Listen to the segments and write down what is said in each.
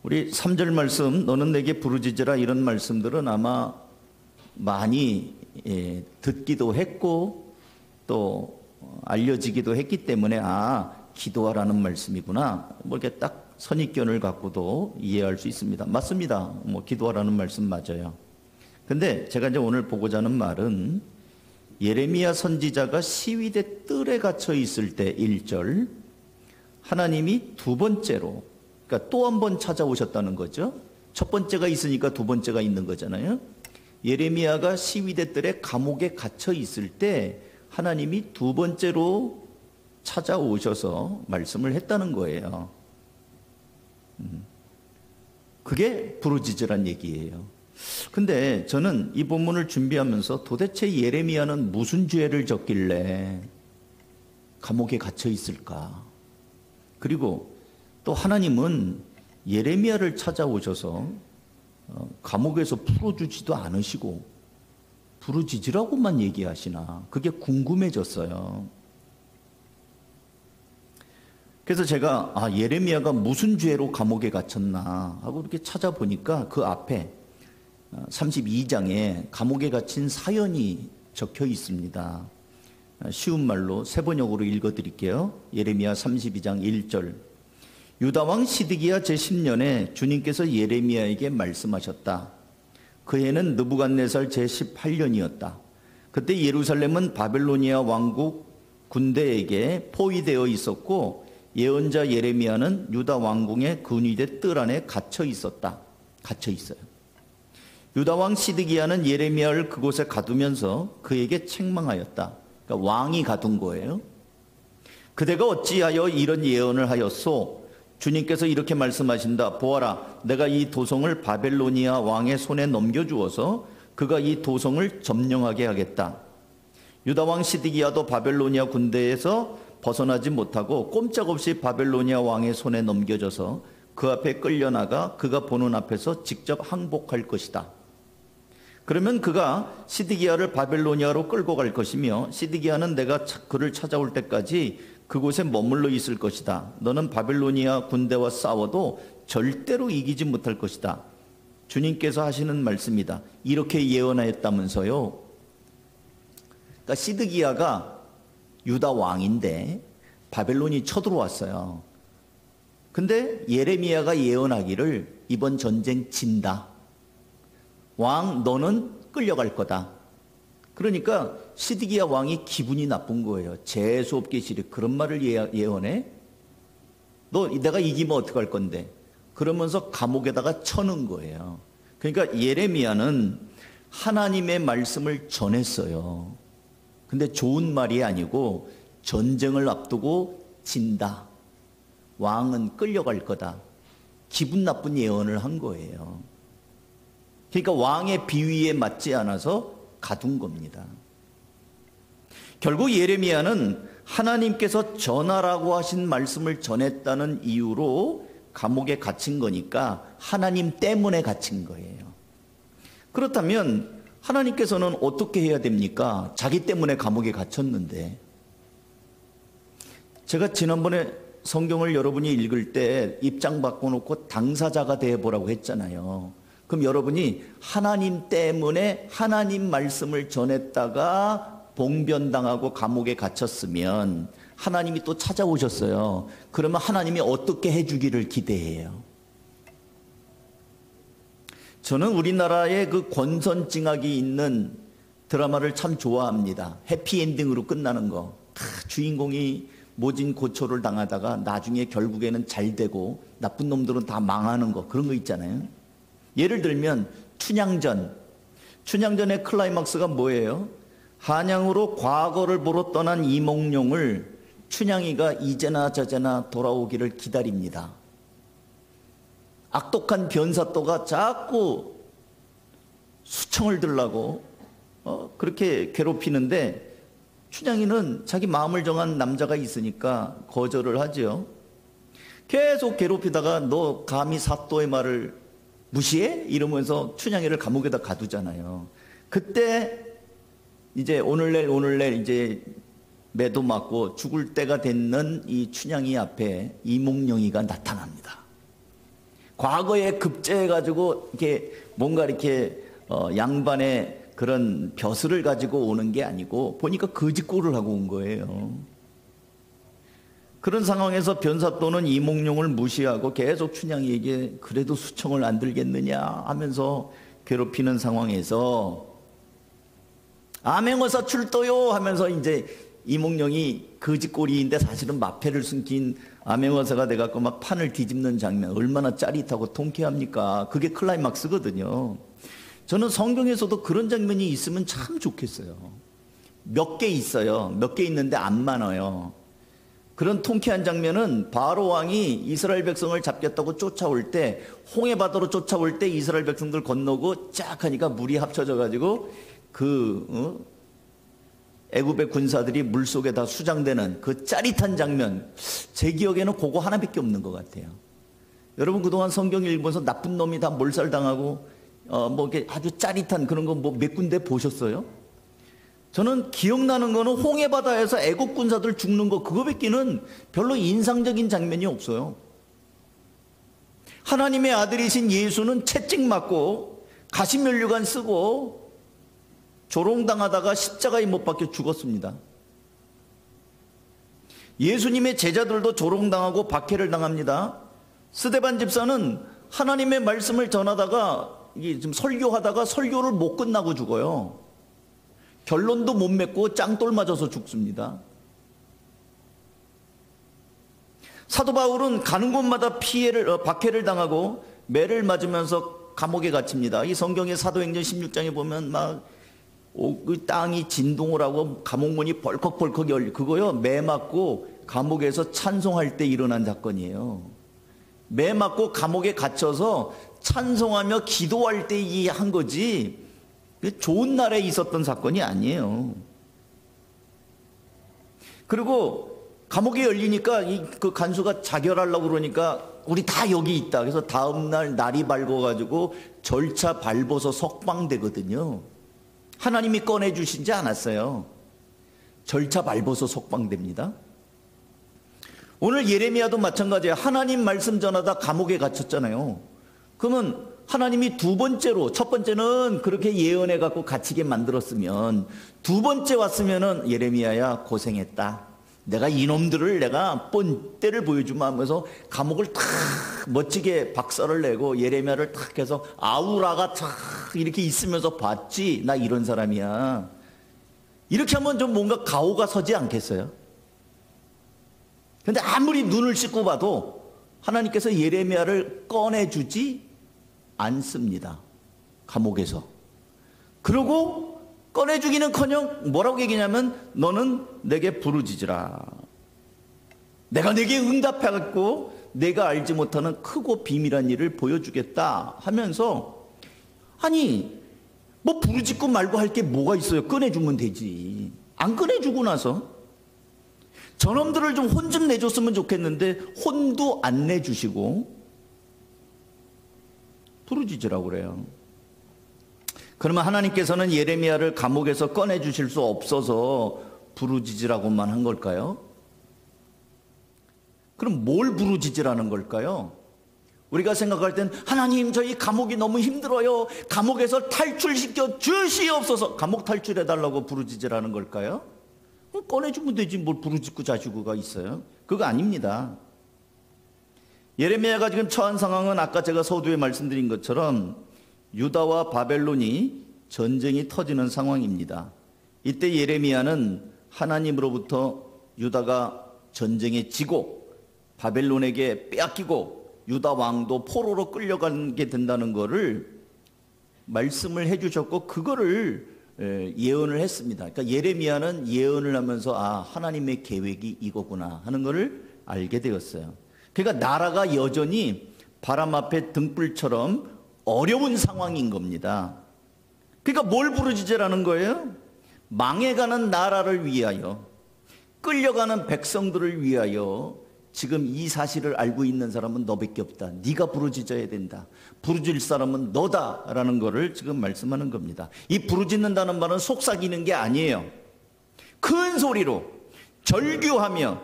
우리 3절 말씀 너는 내게 부르짖으라 이런 말씀들은 아마 많이 듣기도 했고 또 알려지기도 했기 때문에 기도하라는 말씀이구나 뭐 이렇게 딱 선입견을 갖고도 이해할 수 있습니다. 맞습니다. 뭐 기도하라는 말씀 맞아요. 근데 제가 이제 오늘 보고자 하는 말은 예레미야 선지자가 시위대 뜰에 갇혀 있을 때 1절 하나님이 두 번째로 그러니까 또 한 번 찾아오셨다는 거죠. 첫 번째가 있으니까 두 번째가 있는 거잖아요. 예레미야가 시위대 뜰에 감옥에 갇혀 있을 때 하나님이 두 번째로 찾아오셔서 말씀을 했다는 거예요. 그게 부르짖으란 얘기예요. 근데 저는 이 본문을 준비하면서 도대체 예레미야는 무슨 죄를 졌길래 감옥에 갇혀 있을까? 그리고 또 하나님은 예레미야를 찾아오셔서 감옥에서 풀어주지도 않으시고 부르짖으라고만 얘기하시나 그게 궁금해졌어요. 그래서 제가 예레미야가 무슨 죄로 감옥에 갇혔나 하고 이렇게 찾아보니까 그 앞에 32장에 감옥에 갇힌 사연이 적혀 있습니다. 쉬운 말로 세 번역으로 읽어드릴게요. 예레미야 32장 1절 유다왕 시드기야 제10년에 주님께서 예레미야에게 말씀하셨다. 그 해는 느부갓네살 제18년이었다. 그때 예루살렘은 바벨로니아 왕국 군대에게 포위되어 있었고 예언자 예레미야는 유다 왕궁의 근위대 뜰 안에 갇혀 있었다. 갇혀 있어요. 유다 왕 시드기야는 예레미야를 그곳에 가두면서 그에게 책망하였다. 그러니까 왕이 가둔 거예요. 그대가 어찌하여 이런 예언을 하였소? 주님께서 이렇게 말씀하신다. 보아라, 내가 이 도성을 바벨로니아 왕의 손에 넘겨주어서 그가 이 도성을 점령하게 하겠다. 유다 왕 시드기야도 바벨로니아 군대에서 벗어나지 못하고 꼼짝없이 바벨로니아 왕의 손에 넘겨져서 그 앞에 끌려나가 그가 보는 앞에서 직접 항복할 것이다. 그러면 그가 시드기야를 바벨로니아로 끌고 갈 것이며 시드기야는 내가 그를 찾아올 때까지 그곳에 머물러 있을 것이다. 너는 바벨로니아 군대와 싸워도 절대로 이기지 못할 것이다. 주님께서 하시는 말씀이다. 이렇게 예언하였다면서요. 그러니까 시드기야가 유다 왕인데 바벨론이 쳐들어왔어요. 근데 예레미야가 예언하기를 이번 전쟁 진다. 왕 너는 끌려갈 거다. 그러니까 시드기야 왕이 기분이 나쁜 거예요. 재수없게 시리 그런 말을 예언해? 너 내가 이기면 어떡할 건데? 그러면서 감옥에다가 쳐넣은 거예요. 그러니까 예레미야는 하나님의 말씀을 전했어요. 근데 좋은 말이 아니고 전쟁을 앞두고 진다. 왕은 끌려갈 거다. 기분 나쁜 예언을 한 거예요. 그러니까 왕의 비위에 맞지 않아서 가둔 겁니다. 결국 예레미야는 하나님께서 전하라고 하신 말씀을 전했다는 이유로 감옥에 갇힌 거니까 하나님 때문에 갇힌 거예요. 그렇다면 하나님께서는 어떻게 해야 됩니까? 자기 때문에 감옥에 갇혔는데. 제가 지난번에 성경을 여러분이 읽을 때 입장 바꿔놓고 당사자가 되어보라고 했잖아요. 그럼 여러분이 하나님 때문에 하나님 말씀을 전했다가 봉변당하고 감옥에 갇혔으면 하나님이 또 찾아오셨어요. 그러면 하나님이 어떻게 해주기를 기대해요? 저는 우리나라의 그 권선징악이 있는 드라마를 참 좋아합니다. 해피엔딩으로 끝나는 거. 주인공이 모진 고초를 당하다가 나중에 결국에는 잘 되고 나쁜 놈들은 다 망하는 거. 그런 거 있잖아요. 예를 들면 춘향전의 클라이막스가 뭐예요? 한양으로 과거를 보러 떠난 이몽룡을 춘향이가 이제나 저제나 돌아오기를 기다립니다. 악독한 변사또가 자꾸 수청을 들라고 그렇게 괴롭히는데 춘향이는 자기 마음을 정한 남자가 있으니까 거절을 하죠. 계속 괴롭히다가 너 감히 사또의 말을 무시해? 이러면서 춘향이를 감옥에다 가두잖아요. 그때 이제 오늘날 이제 매도 맞고 죽을 때가 됐는 이 춘향이 앞에 이몽룡이가 나타납니다. 과거에 급제해가지고 이렇게 뭔가 이렇게 양반의 그런 벼슬을 가지고 오는 게 아니고 보니까 거짓골을 하고 온 거예요. 그런 상황에서 변사또는 이몽룡을 무시하고 계속 춘향이에게 그래도 수청을 안 들겠느냐 하면서 괴롭히는 상황에서 암행어사 출도요 하면서 이제 이몽룡이 거짓골이인데 사실은 마패를 숨긴 암행어사가 돼갖고 막 판을 뒤집는 장면, 얼마나 짜릿하고 통쾌합니까? 그게 클라이막스거든요. 저는 성경에서도 그런 장면이 있으면 참 좋겠어요. 몇 개 있어요. 몇 개 있는데 안 많아요. 그런 통쾌한 장면은 바로 왕이 이스라엘 백성을 잡겠다고 쫓아올 때, 홍해바다로 쫓아올 때 이스라엘 백성들 건너고 쫙 하니까 물이 합쳐져 가지고 애굽의 군사들이 물속에 다 수장되는 그 짜릿한 장면, 제 기억에는 그거 하나밖에 없는 것 같아요. 여러분 그동안 성경 읽으면서 나쁜 놈이 다 몰살당하고 뭐 이렇게 아주 짜릿한 그런 거 뭐 몇 군데 보셨어요? 저는 기억나는 거는 홍해바다에서 애국 군사들 죽는 거 그거밖에는 별로 인상적인 장면이 없어요. 하나님의 아들이신 예수는 채찍 맞고 가시면류관 쓰고 조롱당하다가 십자가에 못 박혀 죽었습니다. 예수님의 제자들도 조롱당하고 박해를 당합니다. 스데반 집사는 하나님의 말씀을 전하다가 이게 지금 설교하다가 설교를 못 끝나고 죽어요. 결론도 못 맺고 짱돌 맞아서 죽습니다. 사도 바울은 가는 곳마다 박해를 당하고 매를 맞으면서 감옥에 갇힙니다. 이 성경의 사도행전 16장에 보면 막 그 땅이 진동을 하고 감옥문이 벌컥벌컥 열리, 그거요 매 맞고 감옥에서 찬송할 때 일어난 사건이에요. 매 맞고 감옥에 갇혀서 찬송하며 기도할 때 이 한 거지 좋은 날에 있었던 사건이 아니에요. 그리고 감옥이 열리니까 그 간수가 자결하려고 그러니까 우리 다 여기 있다. 그래서 다음날 날이 밝아가지고 절차 밟아서 석방되거든요. 하나님이 꺼내주시지 않았어요. 절차 밟아서 석방됩니다. 오늘 예레미야도 마찬가지예요. 하나님 말씀 전하다 감옥에 갇혔잖아요. 그러면 하나님이 두 번째로, 첫 번째는 그렇게 예언해 갖고 갇히게 만들었으면 두 번째 왔으면은 예레미야야 고생했다. 내가 이놈들을 내가 본때를 보여주마 하면서 감옥을 탁 멋지게 박살을 내고 예레미야를 탁 해서 아우라가 탁 이렇게 있으면서 봤지. 나 이런 사람이야. 이렇게 하면 좀 뭔가 가오가 서지 않겠어요? 근데 아무리 눈을 씻고 봐도 하나님께서 예레미야를 꺼내주지 않습니다. 감옥에서. 그러고 꺼내주기는커녕 뭐라고 얘기냐면 너는 내게 부르짖으라. 내가 내게 응답해갖고 내가 알지 못하는 크고 비밀한 일을 보여주겠다 하면서 아니 뭐 부르짖고 말고 할 게 뭐가 있어요. 꺼내주면 되지. 안 꺼내주고 나서 저놈들을 좀 혼 좀 내줬으면 좋겠는데 혼도 안 내주시고 부르짖으라고 그래요. 그러면 하나님께서는 예레미야를 감옥에서 꺼내주실 수 없어서 부르짖으라고만 한 걸까요? 그럼 뭘 부르짖으라는 걸까요? 우리가 생각할 땐 하나님 저희 감옥이 너무 힘들어요. 감옥에서 탈출시켜 주시옵소서. 감옥 탈출해달라고 부르짖으라는 걸까요? 꺼내주면 되지 뭘 부르짖고 자시고가 있어요? 그거 아닙니다. 예레미야가 지금 처한 상황은 아까 제가 서두에 말씀드린 것처럼 유다와 바벨론이 전쟁이 터지는 상황입니다. 이때 예레미야는 하나님으로부터 유다가 전쟁에 지고 바벨론에게 빼앗기고 유다 왕도 포로로 끌려가게 된다는 것을 말씀을 해주셨고 그거를 예언을 했습니다. 그러니까 예레미야는 예언을 하면서 아 하나님의 계획이 이거구나 하는 것을 알게 되었어요. 그러니까 나라가 여전히 바람 앞에 등불처럼 어려운 상황인 겁니다. 그러니까 뭘 부르짖으라는 거예요? 망해가는 나라를 위하여, 끌려가는 백성들을 위하여 지금 이 사실을 알고 있는 사람은 너밖에 없다. 네가 부르짖어야 된다. 부르짖을 사람은 너다라는 거를 지금 말씀하는 겁니다. 이 부르짖는다는 말은 속삭이는 게 아니에요. 큰 소리로 절규하며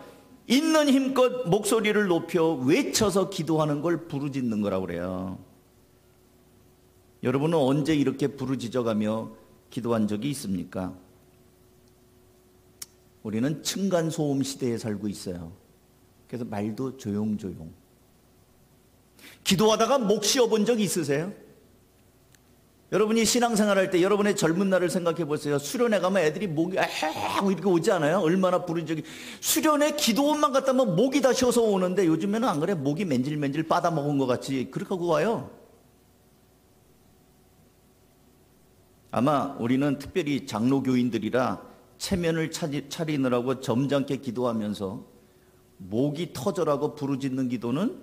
있는 힘껏 목소리를 높여 외쳐서 기도하는 걸 부르짖는 거라고 그래요. 여러분은 언제 이렇게 부르짖어가며 기도한 적이 있습니까? 우리는 층간소음 시대에 살고 있어요. 그래서 말도 조용조용. 기도하다가 목 쉬어본 적 있으세요? 여러분이 신앙생활 할 때 여러분의 젊은 날을 생각해 보세요. 수련회 가면 애들이 목이 하고 이렇게 오지 않아요? 얼마나 부른 적이. 수련회 기도원만 갔다 하면 목이 다 쉬어서 오는데 요즘에는 안 그래? 목이 맨질맨질 빠다먹은 것 같이 그렇게 하고 와요. 아마 우리는 특별히 장로교인들이라 체면을 차리느라고 점잖게 기도하면서 목이 터져라고 부르짖는 기도는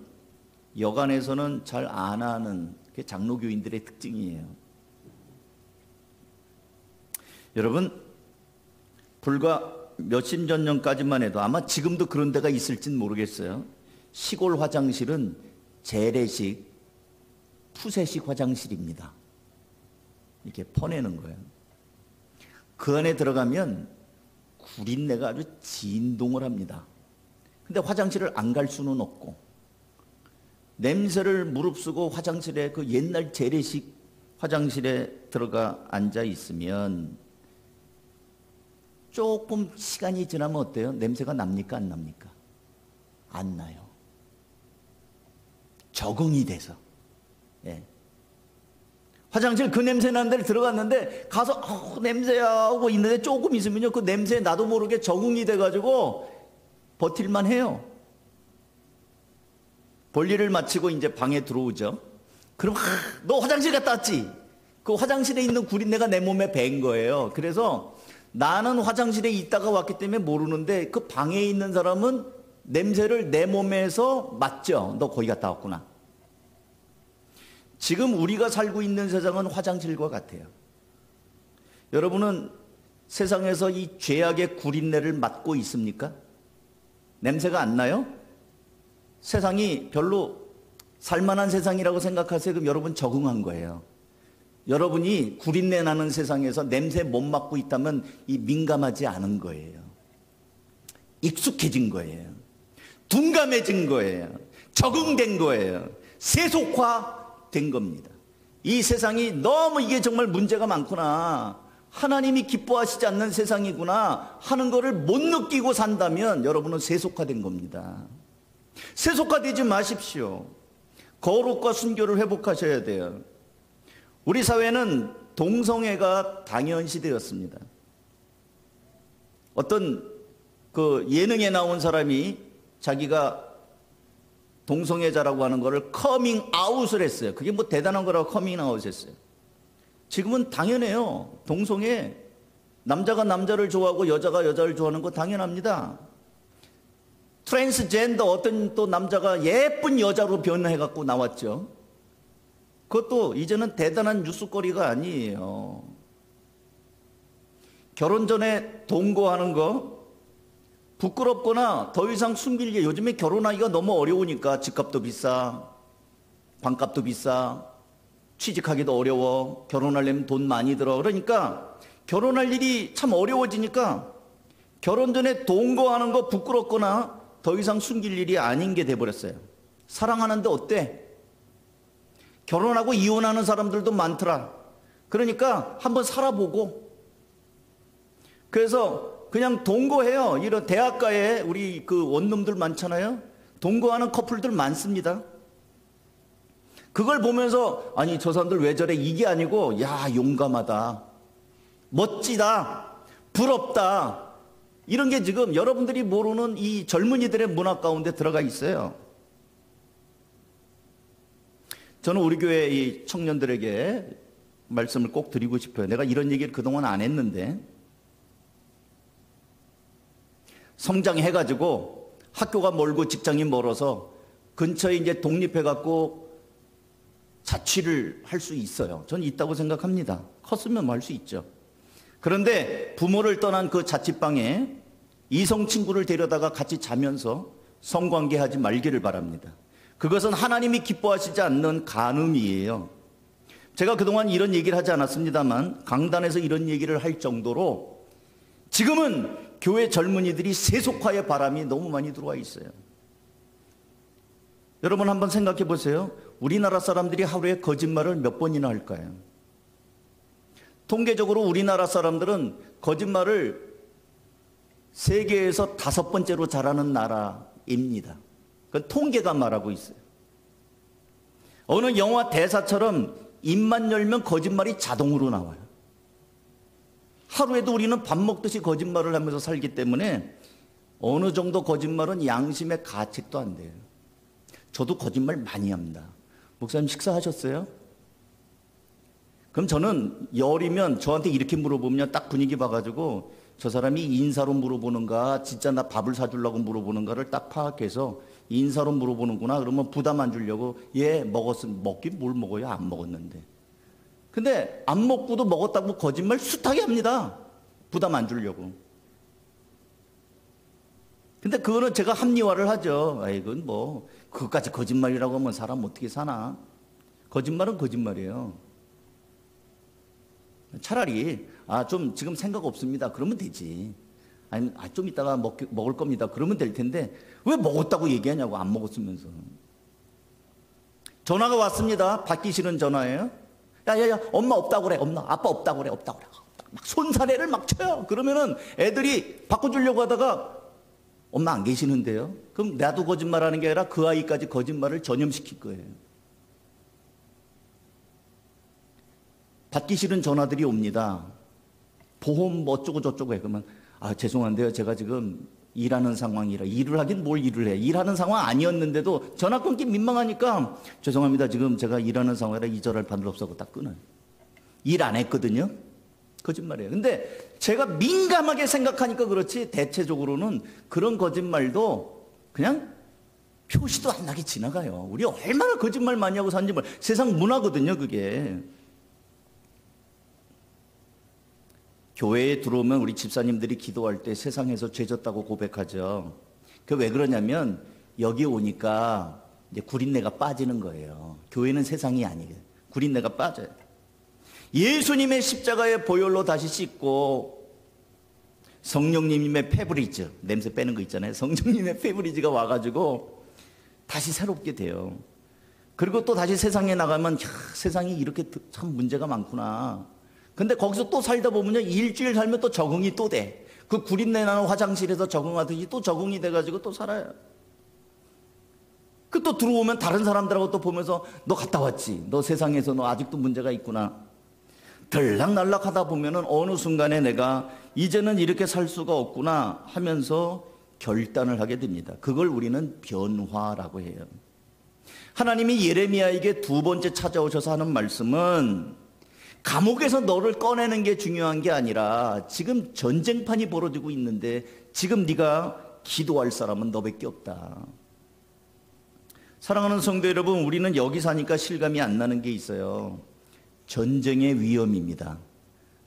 여간에서는 잘 안 하는 게 장로교인들의 특징이에요. 여러분, 불과 몇십 년 전까지만 해도 아마 지금도 그런 데가 있을진 모르겠어요. 시골 화장실은 재래식, 푸세식 화장실입니다. 이렇게 퍼내는 거예요. 그 안에 들어가면 구린내가 아주 진동을 합니다. 근데 화장실을 안 갈 수는 없고 냄새를 무릅쓰고 화장실에 그 옛날 재래식 화장실에 들어가 앉아 있으면 조금 시간이 지나면 어때요? 냄새가 납니까? 안 납니까? 안 나요. 적응이 돼서. 예. 화장실 그 냄새 나는 데를 들어갔는데 가서 냄새야 하고 있는데 조금 있으면요 그 냄새에 나도 모르게 적응이 돼가지고 버틸만 해요. 볼일을 마치고 이제 방에 들어오죠. 그럼 너 화장실 갔다 왔지? 그 화장실에 있는 구린내가 내 몸에 밴 거예요. 그래서 나는 화장실에 있다가 왔기 때문에 모르는데 그 방에 있는 사람은 냄새를 내 몸에서 맡죠. 너 거기 갔다 왔구나. 지금 우리가 살고 있는 세상은 화장실과 같아요. 여러분은 세상에서 이 죄악의 구린내를 맡고 있습니까? 냄새가 안 나요? 세상이 별로 살만한 세상이라고 생각하세요? 그럼 여러분 적응한 거예요. 여러분이 구린내 나는 세상에서 냄새 못 맡고 있다면 이 민감하지 않은 거예요. 익숙해진 거예요. 둔감해진 거예요. 적응된 거예요. 세속화된 겁니다. 이 세상이 너무 이게 정말 문제가 많구나. 하나님이 기뻐하시지 않는 세상이구나 하는 거를 못 느끼고 산다면 여러분은 세속화된 겁니다. 세속화되지 마십시오. 거룩과 순교를 회복하셔야 돼요. 우리 사회는 동성애가 당연시되었습니다. 어떤 그 예능에 나온 사람이 자기가 동성애자라고 하는 거를 커밍아웃을 했어요. 그게 뭐 대단한 거라고 커밍아웃 했어요. 지금은 당연해요. 동성애, 남자가 남자를 좋아하고 여자가 여자를 좋아하는 거 당연합니다. 트랜스젠더 어떤 또 남자가 예쁜 여자로 변해갖고 나왔죠. 그것도 이제는 대단한 뉴스거리가 아니에요. 결혼 전에 동거하는 거 부끄럽거나 더 이상 숨길 게 요즘에 결혼하기가 너무 어려우니까 집값도 비싸, 방값도 비싸, 취직하기도 어려워, 결혼하려면 돈 많이 들어. 그러니까 결혼할 일이 참 어려워지니까 결혼 전에 동거하는 거 부끄럽거나 더 이상 숨길 일이 아닌 게 돼버렸어요. 사랑하는데 어때? 결혼하고 이혼하는 사람들도 많더라. 그러니까 한번 살아보고. 그래서 그냥 동거해요. 이런 대학가에 우리 그 원룸들 많잖아요. 동거하는 커플들 많습니다. 그걸 보면서 아니 저 사람들 왜 저래 이게 아니고 야 용감하다, 멋지다, 부럽다 이런 게 지금 여러분들이 모르는 이 젊은이들의 문화 가운데 들어가 있어요. 저는 우리 교회 이 청년들에게 말씀을 꼭 드리고 싶어요. 내가 이런 얘기를 그동안 안 했는데 성장해가지고 학교가 멀고 직장이 멀어서 근처에 이제 독립해갖고 자취를 할 수 있어요. 저는 있다고 생각합니다. 컸으면 할 수 있죠. 그런데 부모를 떠난 그 자취방에 이성 친구를 데려다가 같이 자면서 성관계하지 말기를 바랍니다. 그것은 하나님이 기뻐하시지 않는 간음이에요. 제가 그동안 이런 얘기를 하지 않았습니다만 강단에서 이런 얘기를 할 정도로 지금은 교회 젊은이들이 세속화의 바람이 너무 많이 들어와 있어요. 여러분 한번 생각해 보세요. 우리나라 사람들이 하루에 거짓말을 몇 번이나 할까요? 통계적으로 우리나라 사람들은 거짓말을 세계에서 5번째로 잘하는 나라입니다. 그건 통계가 말하고 있어요. 어느 영화 대사처럼 입만 열면 거짓말이 자동으로 나와요. 하루에도 우리는 밥 먹듯이 거짓말을 하면서 살기 때문에 어느 정도 거짓말은 양심의 가책도 안 돼요. 저도 거짓말 많이 합니다. 목사님 식사하셨어요? 그럼 저는 열이면 저한테 이렇게 물어보면 딱 분위기 봐가지고 저 사람이 인사로 물어보는가 진짜 나 밥을 사주려고 물어보는가를 딱 파악해서 인사로 물어보는구나 그러면 부담 안 주려고 먹긴 뭘 먹어요? 안 먹었는데. 근데 안 먹고도 먹었다고 거짓말 숱하게 합니다. 부담 안 주려고. 근데 그거는 제가 합리화를 하죠. 이건 뭐 그것까지 거짓말이라고 하면 사람 어떻게 사나. 거짓말은 거짓말이에요. 차라리 좀 지금 생각 없습니다. 그러면 되지. 아니 좀 이따가 먹을 겁니다. 그러면 될 텐데 왜 먹었다고 얘기하냐고 안 먹었으면서. 전화가 왔습니다. 받기 싫은 전화예요. 야야야 엄마 없다고 그래. 아빠 없다고 그래. 막 손사래를 막 쳐요. 그러면은 애들이 바꿔주려고 하다가 엄마 안 계시는데요. 그럼 나도 거짓말하는 게 아니라 그 아이까지 거짓말을 전염시킬 거예요. 받기 싫은 전화들이 옵니다. 보험 뭐 어쩌고 저쩌고 해. 그러면 죄송한데요. 제가 지금 일하는 상황이라. 일을 하긴 뭘 일을 해. 일하는 상황 아니었는데도 전화 끊기 민망하니까 죄송합니다. 지금 제가 일하는 상황이라 이절할 판을 없어서 딱 끊어요. 일 안 했거든요. 거짓말이에요. 근데 제가 민감하게 생각하니까 그렇지 대체적으로는 그런 거짓말도 그냥 표시도 안 나게 지나가요. 우리 얼마나 거짓말 많이 하고 사는지 세상 문화거든요. 그게. 교회에 들어오면 우리 집사님들이 기도할 때 세상에서 죄졌다고 고백하죠. 그 왜 그러냐면 여기 오니까 이제 구린내가 빠지는 거예요. 교회는 세상이 아니에요. 구린내가 빠져요. 예수님의 십자가의 보혈로 다시 씻고 성령님의 페브리즈, 냄새 빼는 거 있잖아요. 성령님의 페브리즈가 와가지고 다시 새롭게 돼요. 그리고 또 다시 세상에 나가면 세상이 이렇게 참 문제가 많구나. 근데 거기서 또 살다 보면요, 일주일 살면 또 적응이 또 돼. 그 구린내 나는 화장실에서 적응하듯이 또 적응이 돼가지고 또 살아요. 그 또 들어오면 다른 사람들하고 또 보면서 너 갔다 왔지? 너 세상에서 너 아직도 문제가 있구나. 들락날락 하다 보면은 어느 순간에 내가 이제는 이렇게 살 수가 없구나 하면서 결단을 하게 됩니다. 그걸 우리는 변화라고 해요. 하나님이 예레미야에게 2번째 찾아오셔서 하는 말씀은 감옥에서 너를 꺼내는 게 중요한 게 아니라 지금 전쟁판이 벌어지고 있는데 지금 네가 기도할 사람은 너밖에 없다. 사랑하는 성도 여러분, 우리는 여기 사니까 실감이 안 나는 게 있어요. 전쟁의 위험입니다.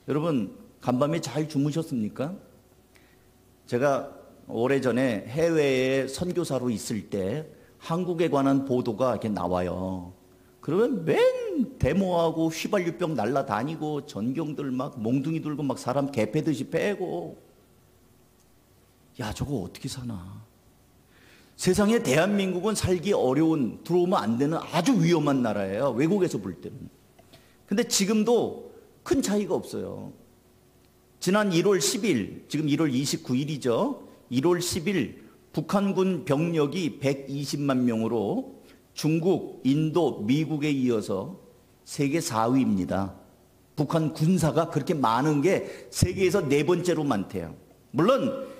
여러분 간밤에 잘 주무셨습니까? 제가 오래전에 해외에 선교사로 있을 때 한국에 관한 보도가 이렇게 나와요. 그러면 맨 데모하고 휘발유병 날라다니고 전경들 막 몽둥이 들고 막 사람 개 패듯이 패고. 야 저거 어떻게 사나. 세상에 대한민국은 살기 어려운, 들어오면 안 되는 아주 위험한 나라예요. 외국에서 볼 때는. 근데 지금도 큰 차이가 없어요. 지난 1월 10일, 지금 1월 29일이죠. 1월 10일 북한군 병력이 120만 명으로 중국, 인도, 미국에 이어서 세계 4위입니다. 북한 군사가 그렇게 많은 게 세계에서 4번째로 많대요. 물론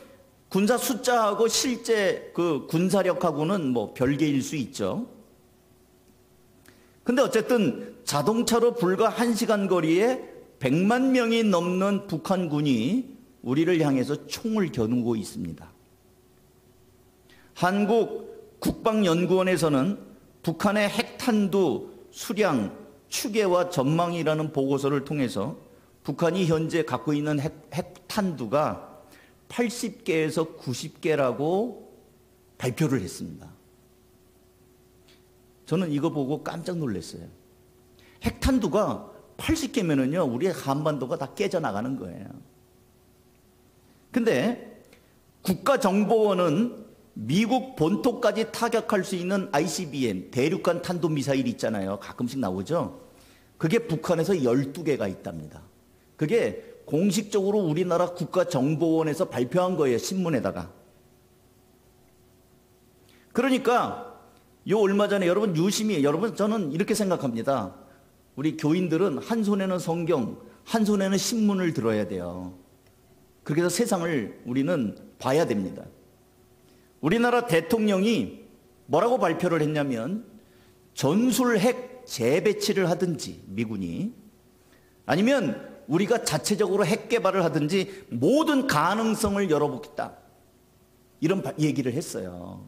군사 숫자하고 실제 그 군사력하고는 뭐 별개일 수 있죠. 근데 어쨌든 자동차로 불과 1시간 거리에 100만 명이 넘는 북한군이 우리를 향해서 총을 겨누고 있습니다. 한국 국방연구원에서는 북한의 핵탄두 수량 추계와 전망이라는 보고서를 통해서 북한이 현재 갖고 있는 핵탄두가 80개에서 90개라고 발표를 했습니다. 저는 이거 보고 깜짝 놀랐어요. 핵탄두가 80개면은요, 우리의 한반도가 다 깨져나가는 거예요. 근데 국가정보원은 미국 본토까지 타격할 수 있는 ICBM, 대륙간 탄도미사일 있잖아요. 가끔씩 나오죠. 그게 북한에서 12개가 있답니다. 그게 공식적으로 우리나라 국가정보원에서 발표한 거예요. 신문에다가. 그러니까 요 얼마 전에 여러분 저는 이렇게 생각합니다. 우리 교인들은 한 손에는 성경, 한 손에는 신문을 들어야 돼요. 그렇게 해서 세상을 우리는 봐야 됩니다. 우리나라 대통령이 뭐라고 발표를 했냐면 전술핵 재배치를 하든지 미군이 아니면 우리가 자체적으로 핵 개발을 하든지 모든 가능성을 열어보겠다. 이런 얘기를 했어요.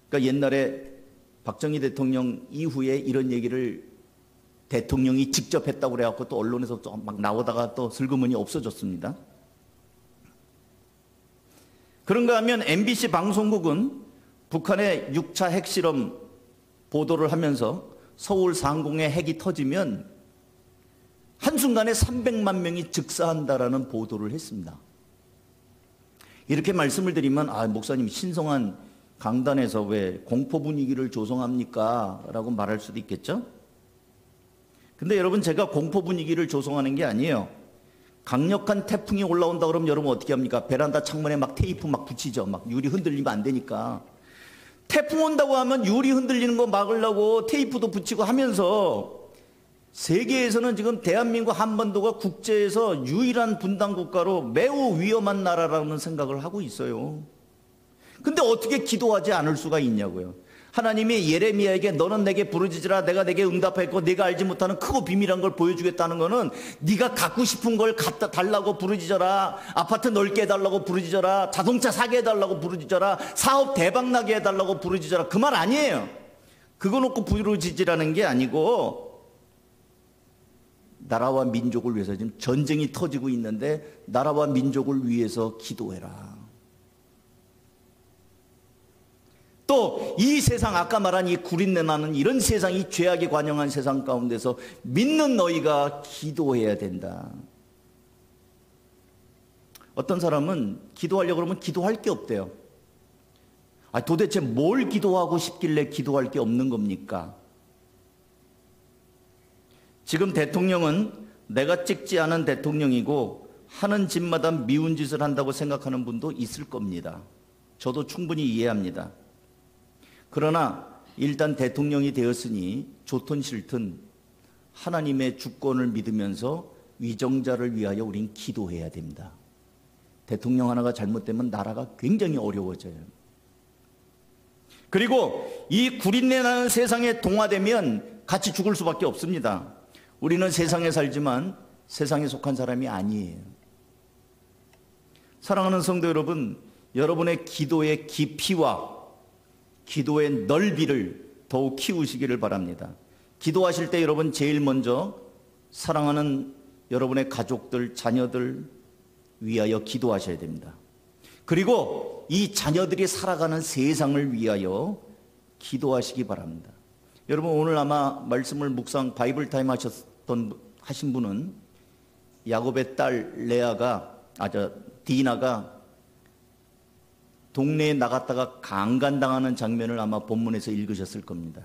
그러니까 옛날에 박정희 대통령 이후에 이런 얘기를 대통령이 직접 했다고 그래갖고 또 언론에서 막 나오다가 또 슬그머니 없어졌습니다. 그런가 하면 MBC 방송국은 북한의 6차 핵실험 보도를 하면서 서울 상공에 핵이 터지면 한순간에 300만 명이 즉사한다라는 보도를 했습니다. 이렇게 말씀을 드리면 목사님 신성한 강단에서 왜 공포 분위기를 조성합니까? 라고 말할 수도 있겠죠? 근데 여러분 제가 공포 분위기를 조성하는 게 아니에요. 강력한 태풍이 올라온다 그러면 여러분 어떻게 합니까? 베란다 창문에 막 테이프 막 붙이죠. 막 유리 흔들리면 안 되니까. 태풍 온다고 하면 유리 흔들리는 거 막으려고 테이프도 붙이고 하면서 세계에서는 지금 대한민국 한반도가 국제에서 유일한 분단 국가로 매우 위험한 나라라는 생각을 하고 있어요. 근데 어떻게 기도하지 않을 수가 있냐고요. 하나님이 예레미야에게 너는 내게 부르짖으라 내가 내게 응답했고 네가 알지 못하는 크고 비밀한 걸 보여주겠다는 거는 네가 갖고 싶은 걸 갖다 달라고 부르짖어라, 아파트 넓게 해달라고 부르짖어라, 자동차 사게 해달라고 부르짖어라, 사업 대박나게 해달라고 부르짖어라, 그 말 아니에요. 그거 놓고 부르짖으라는 게 아니고 나라와 민족을 위해서 지금 전쟁이 터지고 있는데 나라와 민족을 위해서 기도해라. 또 이 세상 아까 말한 이 구린내 나는 이런 세상, 이 죄악에 관영한 세상 가운데서 믿는 너희가 기도해야 된다. 어떤 사람은 기도하려고 그러면 기도할 게 없대요. 도대체 뭘 기도하고 싶길래 기도할 게 없는 겁니까? 지금 대통령은 내가 찍지 않은 대통령이고 하는 짓마다 미운 짓을 한다고 생각하는 분도 있을 겁니다. 저도 충분히 이해합니다. 그러나 일단 대통령이 되었으니 좋든 싫든 하나님의 주권을 믿으면서 위정자를 위하여 우린 기도해야 됩니다. 대통령 하나가 잘못되면 나라가 굉장히 어려워져요. 그리고 이 구린내 나는 세상에 동화되면 같이 죽을 수밖에 없습니다. 우리는 세상에 살지만 세상에 속한 사람이 아니에요. 사랑하는 성도 여러분, 여러분의 기도의 깊이와 기도의 넓이를 더욱 키우시기를 바랍니다. 기도하실 때 여러분 제일 먼저 사랑하는 여러분의 가족들, 자녀들 위하여 기도하셔야 됩니다. 그리고 이 자녀들이 살아가는 세상을 위하여 기도하시기 바랍니다. 여러분 오늘 아마 말씀을 묵상 바이블 타임 하신 분은 야곱의 딸 디나가 동네에 나갔다가 강간당하는 장면을 아마 본문에서 읽으셨을 겁니다.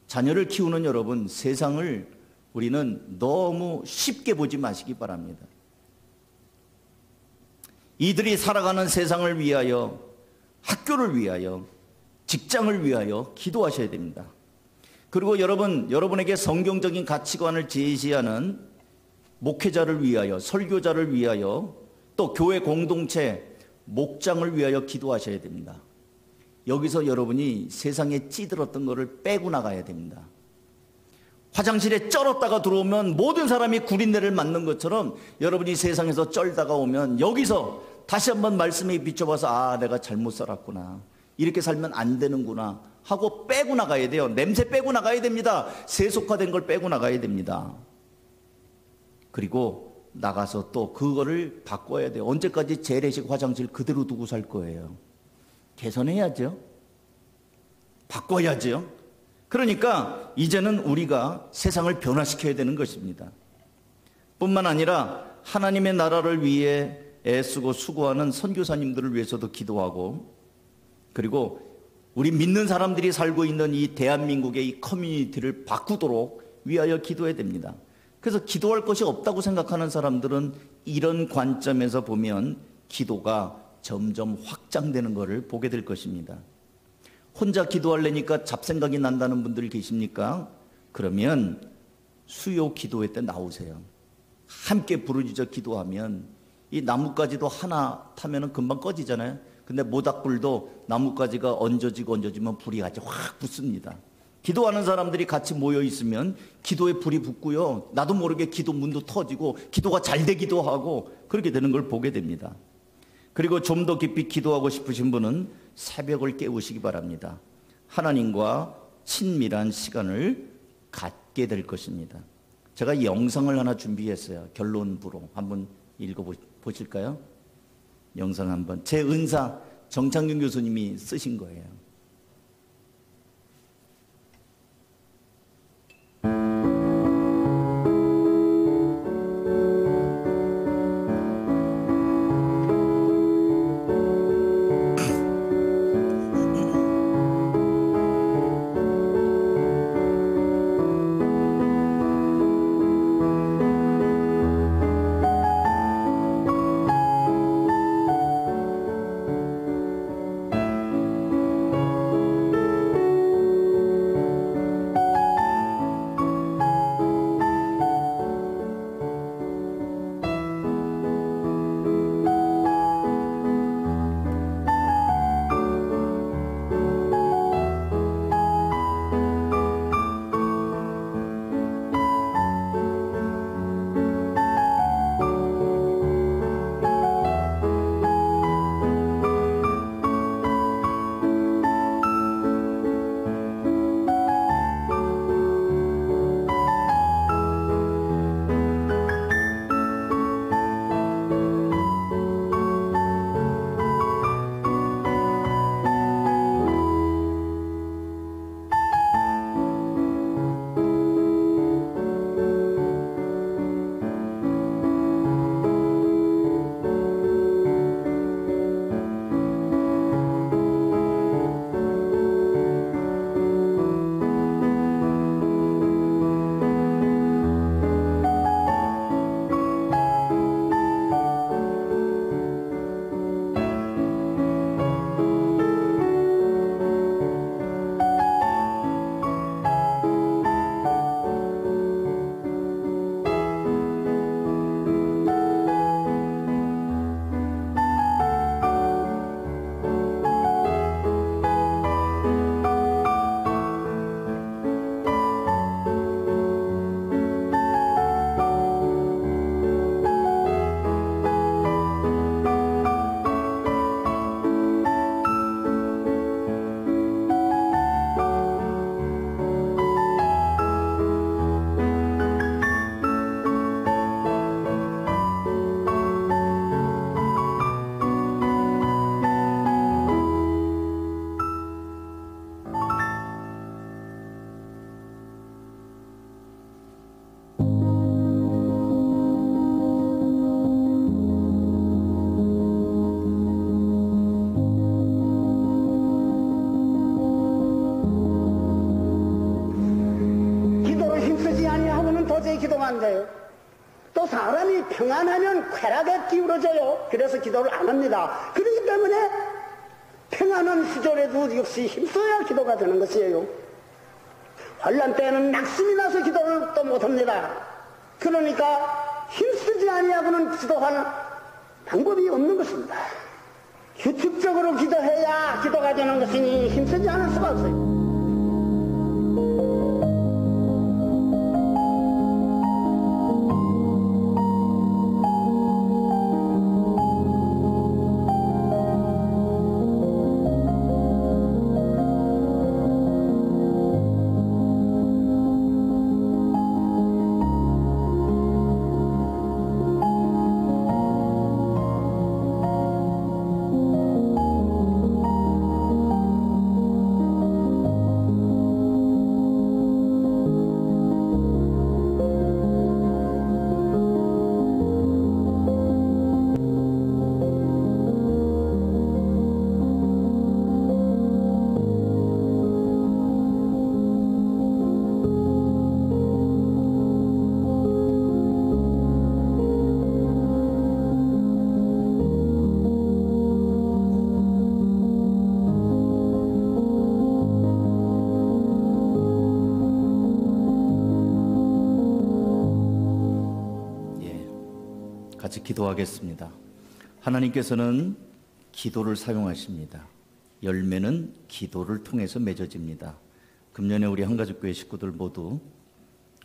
자녀를 키우는 여러분, 세상을 우리는 너무 쉽게 보지 마시기 바랍니다. 이들이 살아가는 세상을 위하여, 학교를 위하여, 직장을 위하여 기도하셔야 됩니다. 그리고 여러분에게 성경적인 가치관을 제시하는 목회자를 위하여, 설교자를 위하여, 또 교회 공동체, 목장을 위하여 기도하셔야 됩니다. 여기서 여러분이 세상에 찌들었던 것을 빼고 나가야 됩니다. 화장실에 쩔었다가 들어오면 모든 사람이 구린내를 맡는 것처럼 여러분이 세상에서 쩔다가 오면 여기서 다시 한번 말씀에 비춰봐서 내가 잘못 살았구나, 이렇게 살면 안 되는구나 하고 빼고 나가야 돼요. 냄새 빼고 나가야 됩니다. 세속화된 걸 빼고 나가야 됩니다. 그리고 나가서 또 그거를 바꿔야 돼요. 언제까지 재래식 화장실 그대로 두고 살 거예요? 개선해야죠. 바꿔야죠. 그러니까 이제는 우리가 세상을 변화시켜야 되는 것입니다. 뿐만 아니라 하나님의 나라를 위해 애쓰고 수고하는 선교사님들을 위해서도 기도하고, 그리고 우리 믿는 사람들이 살고 있는 이 대한민국의 이 커뮤니티를 바꾸도록 위하여 기도해야 됩니다. 그래서 기도할 것이 없다고 생각하는 사람들은 이런 관점에서 보면 기도가 점점 확장되는 것을 보게 될 것입니다. 혼자 기도하려니까 잡생각이 난다는 분들 계십니까? 그러면 수요 기도회 때 나오세요. 함께 부르짖어 기도하면 이 나뭇가지도 하나 타면 금방 꺼지잖아요. 근데 모닥불도 나뭇가지가 얹어지면 불이 같이 확 붙습니다. 기도하는 사람들이 같이 모여 있으면 기도에 불이 붙고요, 나도 모르게 기도 문도 터지고 기도가 잘 되기도 하고 그렇게 되는 걸 보게 됩니다. 그리고 좀 더 깊이 기도하고 싶으신 분은 새벽을 깨우시기 바랍니다. 하나님과 친밀한 시간을 갖게 될 것입니다. 제가 영상을 하나 준비했어요. 결론부로 한번 읽어보실까요? 영상 한번. 제 은사 정창균 교수님이 쓰신 거예요. 기도가 안 돼요. 또 사람이 평안하면 쾌락에 기울어져요. 그래서 기도를 안 합니다. 그렇기 때문에 평안한 시절에도 역시 힘써야 기도가 되는 것이에요. 환난 때는 낙심이 나서 기도를 또 못합니다. 그러니까 힘쓰지 아니하고는 기도할 방법이 없는 것입니다. 규칙적으로 기도해야 기도가 되는 것이니 힘쓰지 않을 수가 없어요. 같이 기도하겠습니다. 하나님께서는 기도를 사용하십니다. 열매는 기도를 통해서 맺어집니다. 금년에 우리 한가족교회 식구들 모두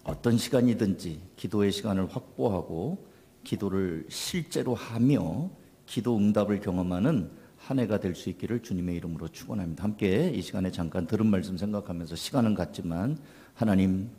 어떤 시간이든지 기도의 시간을 확보하고 기도를 실제로 하며 기도 응답을 경험하는 한 해가 될 수 있기를 주님의 이름으로 축원합니다. 함께 이 시간에 잠깐 들은 말씀 생각하면서 시간은 같지만 하나님